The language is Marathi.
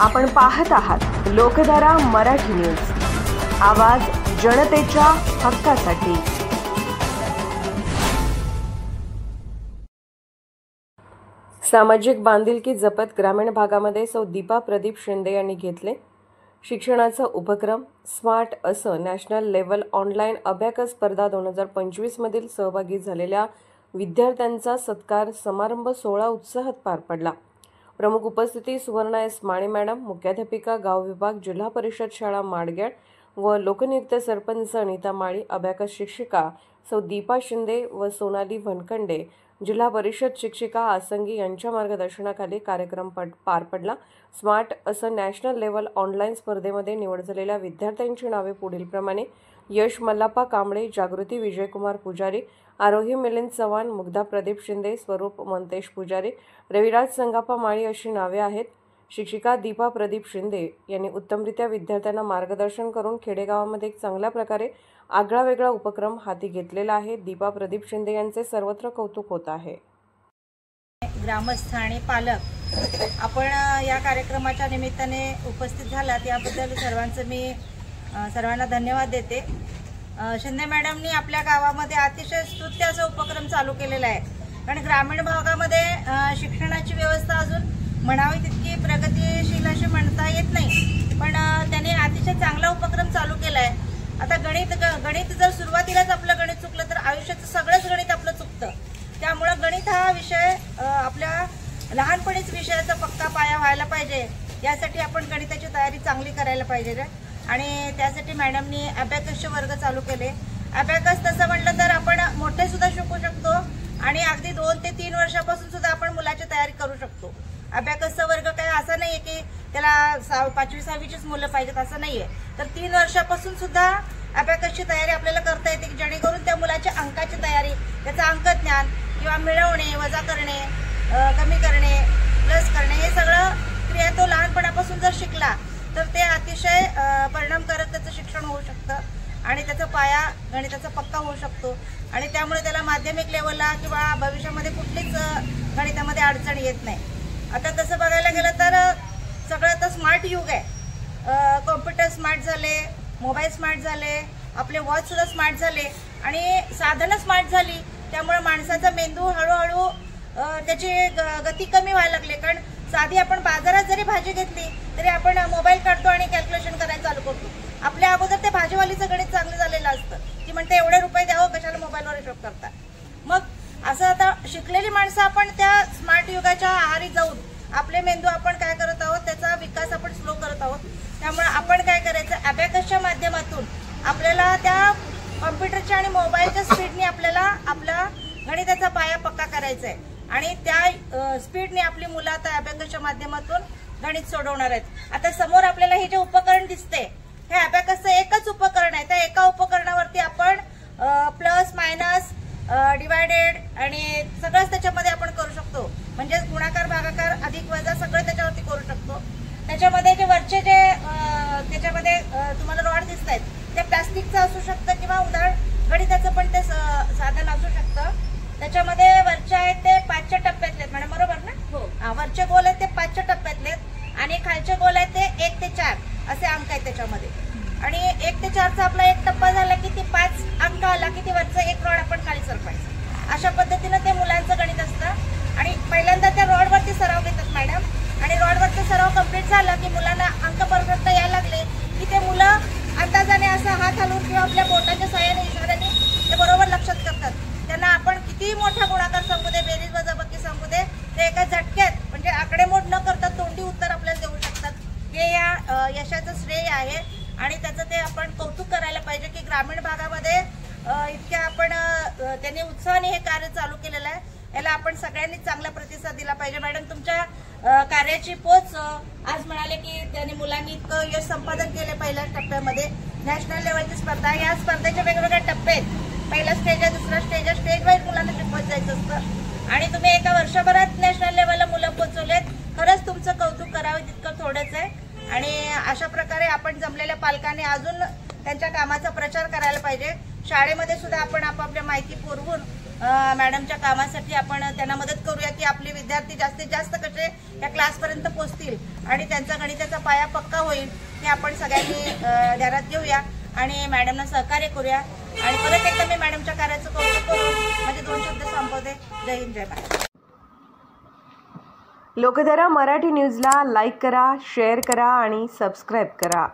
आपण पाहत आहात लोकधारा मराठी न्यूज, आवाज जनतेच्या हक्कासाठी। सामाजिक बांधिलकी जपत ग्रामीण भागामध्ये सौ दीपा प्रदीप शिंदे यांनी घेतले शिक्षणाचा उपक्रम स्मार्ट असं नॅशनल लेव्हल ऑनलाईन अबॅकस स्पर्धा 2025 मधील सहभागी झालेल्या विद्यार्थ्यांचा सत्कार समारंभ 16 उत्साहात पार पडला। प्रमुख उपस्थिती सुवर्णा एस माने मॅडम, मुख्याध्यापिका गाव विभाग जिल्हा परिषद शाळा माडगेळ व लोकनियुक्त सरपंच अनिता माळी, अबॅकस शिक्षिका सौ दीपा शिंदे व सोनाली वनखंडे, जिल्हा परिषद शिक्षिका आसंगी यांच्या मार्गदर्शनाखाली कार्यक्रम पार पडला। स्मार्ट असं नॅशनल लेव्हल ऑनलाईन स्पर्धेमध्ये निवड झालेल्या विद्यार्थ्यांची नावे पुढीलप्रमाणे: यश मल्लाप्पा कांबळे, जागृती विजयकुमार पुजारी, आरोही मिलिंद चव्हाण, मुग्धा प्रदीप शिंदे, स्वरूप मंतेश पुजारी, रविराज संगाप्पा माळी अशी नावे आहेत। शिक्षिका दीपा प्रदीप शिंदे यांनी उत्तमरित्या विद्यार्थ्यांना मार्गदर्शन करून खेडेगावामध्ये एक चांगल्या प्रकारे आगळावेगळा उपक्रम हाती घेतलेला आहे। दीपा प्रदीप शिंदे यांचे सर्वत्र कौतुक होत आहे। ग्रामस्थ आणि पालक आपण या कार्यक्रमाच्या निमित्ताने उपस्थित झालात याबद्दल सर्वांना धन्यवाद देते। शिंदे मॅडमनी आपल्या गावामध्ये अतिशय स्तुत्य असा उपक्रम चालू केलेला आहे, कारण ग्रामीण भागामध्ये शिक्षणाची व्यवस्था अजून म्हणावी तितकी प्रगतिशील अशी म्हणता येत नाही, पण त्याने अतिशय चांगला उपक्रम चालू केला आहे। आता गणित जर सुरुवातीलाच आपलं गणित चुकलं तर आयुष्याचं सगळंच गणित आपलं चुकतं। त्यामुळे गणित हा विषय आपल्या लहानपणीच विषयाचा पक्का पाया व्हायला पाहिजे। यासाठी आपण गणिताची तयारी चांगली करायला पाहिजे आणि त्यासाठी मॅडमनी अबॅकसचे वर्ग चालू केले। अबॅकस तसं म्हटलं तर आपण मोठे सुद्धा शिकू शकतो आणि अगदी 2 ते 3 वर्षापासून सुद्धा आपण मुलाची तयारी करू शकतो। अबॅकसचा वर्ग काय असा नाहीये की त्याला 5वी 6वीचीच मुलं पाहिजेत असं नाहीये, तर 3 वर्षापासून सुद्धा अबॅकसची तयारी आपल्याला करता येते, जेणेकरून त्या मुलाच्या अंकाची तयारी, त्याचं अंकज्ञान किंवा मिळवणे, वजा करणे, कमी करणे, प्लस करणे, हे सगळं क्रिया तो लहानपणापासून जर शिकला तर ते अतिशय परिणामकारक त्याचं शिक्षण होऊ शकतं आणि त्याचा पाया गणिताचा पक्का होऊ शकतो आणि त्यामुळे त्याला माध्यमिक लेवलला किंवा भविष्यामध्ये कुठलीच गणितामध्ये अडचण येत नाही। आता तसं बघायला गेलं तर सगळं तर स्मार्ट युग आहे। कॉम्प्युटर स्मार्ट झाले, मोबाईल स्मार्ट झाले, आपले वॉच सुद्धा स्मार्ट झाले आणि साधनं स्मार्ट झाली, त्यामुळे माणसाचा मेंदू हळूहळू त्याची गती कमी व्हायला लागली। कारण साधी आपण बाजारात जरी भाजी घेतली तरी आपण मोबाईल काढतो आणि कॅल्क्युलेशन करायला चालू करतो। आपल्या अगोदर ते भाजीवालीचं गणित चांगलं झालेलं असतं, ती म्हणते एवढे रुपये द्यावं, कशाला मोबाईलवर हिशोब करता। मग असं आता शिकलेली माणसं आपण त्या स्मार्ट युगाच्या आहारी जाऊन आपले मेंदू आपण काय करत आहोत, त्याचा विकास आपण स्लो करत आहोत। त्यामुळे आपण काय करायचं, अबॅकसच्या माध्यमातून आपल्याला त्या कॉम्प्युटरच्या आणि मोबाईलच्या स्पीडने आपल्याला आपला गणिताचा पाया पक्का करायचा आहे आणि त्या स्पीडने आपली मुलं आता अबॅकसच्या माध्यमातून गणित सोडवणार आहेत। आता समोर आपल्याला हे जे उपकरण दिसते, हे अबॅकसचं एकच उपकरण आहे। त्या एका उपकरणावरती आपण प्लस, मायनस, डिवायडेड आणि सगळंच त्याच्यामध्ये आपण करू शकतो, म्हणजे गुणाकार, भागाकार, अधिक, वजा सगळं त्याच्यावरती करू शकतो। त्याच्यामध्ये जे वरचे जे त्याच्यामध्ये तुम्हाला रॉड दिसत आहेत ते प्लास्टिकचं असू शकतं किंवा उदाहरण गणिताचं पण ते साधन असू शकतं। त्याच्यामध्ये वरचे आहेत ते 5च्या टप्प्यातले आहेत मॅडम, बरोबर ना? हो। वरचे गोल आहेत ते 5च्या टप्प्यातले आणि खालचे गोल आहेत ते 1 ते 4 असे अंक आहेत त्याच्यामध्ये। आणि 1 ते 4चा आपला एक टप्पा झाला की ती 5 अंक आला की ती वरचं एक रॉड आपण खाली सरकवायचं। अशा पद्धतीनं ते मुलांचं गणित असतं आणि पहिल्यांदा त्या रॉडवरती सराव घेतात मॅडम आणि रॉडवरचा सराव कंप्लीट झाला की मुलांना अंक परफेक्ट यायला लागले की ते मुलं अंदाजाने असा हात हलवून किंवा आपल्या बोटाच्या साहाय्याने इशाऱ्याने ते बरोबर लक्षात करतात। त्यांना आपण किती मोठा गुणाकार सांगू दे, बेरीज वजाबाकी सांगू दे, ते एका झटक्यात म्हणजे आकडेमोड न करता तोंडी उत्तर आपल्याला देऊ शकतात। हे या यशाचं श्रेय आहे आणि त्याचं ते आपण कौतुक करायला पाहिजे की ग्रामीण भागामध्ये इतक्या आपण त्यांनी उत्साहाने हे कार्य चालू केलेलं आहे। याला आपण सगळ्यांनी चांगला प्रतिसाद दिला पाहिजे। मॅडम, तुमच्या कार्याची पोच आज म्हणाले की त्यांनी मुलांनी इतकं यश संपादन केले पहिल्या टप्प्यामध्ये नॅशनल लेवलची स्पर्धा। या स्पर्धेचे वेगवेगळे टप्पे आहेत, पहिला स्टेज आहे, दुसरा स्टेज आहे, स्टेज वाईज मुलांना शिकवत जायचं असतं आणि तुम्ही एका वर्षभरात नॅशनल लेवलला मुलं पोहोचवलेत, खरंच तुमचं कौतुक करावं तितकं थोडंच आहे। आणि अशा प्रकारे आपण जमलेल्या पालकांनी अजून त्यांच्या कामाचा प्रचार करायला पाहिजे। शाळेमध्ये सुद्धा आपण आपापल्या माहिती पुरवून मॅडमच्या कामासाठी आपण त्यांना मदत करूया की आपले विद्यार्थी जास्तीत जास्त कसे या क्लासपर्यंत पोहोचतील आणि त्यांचा गणिताचा पाया पक्का होईल हे आपण सगळ्यांनी ध्यानात घेऊया आणि मॅडमना सहकार्य करूया. आणि परत एकदा मी मॅडमच्या कार्याचं कौतुक करून माझे 2 शब्द संपवते. जय हिंद, जय महाराष्ट्र. लोकधारा मराठी न्यूजला लाईक करा, शेअर करा आणि सबस्क्राईब करा.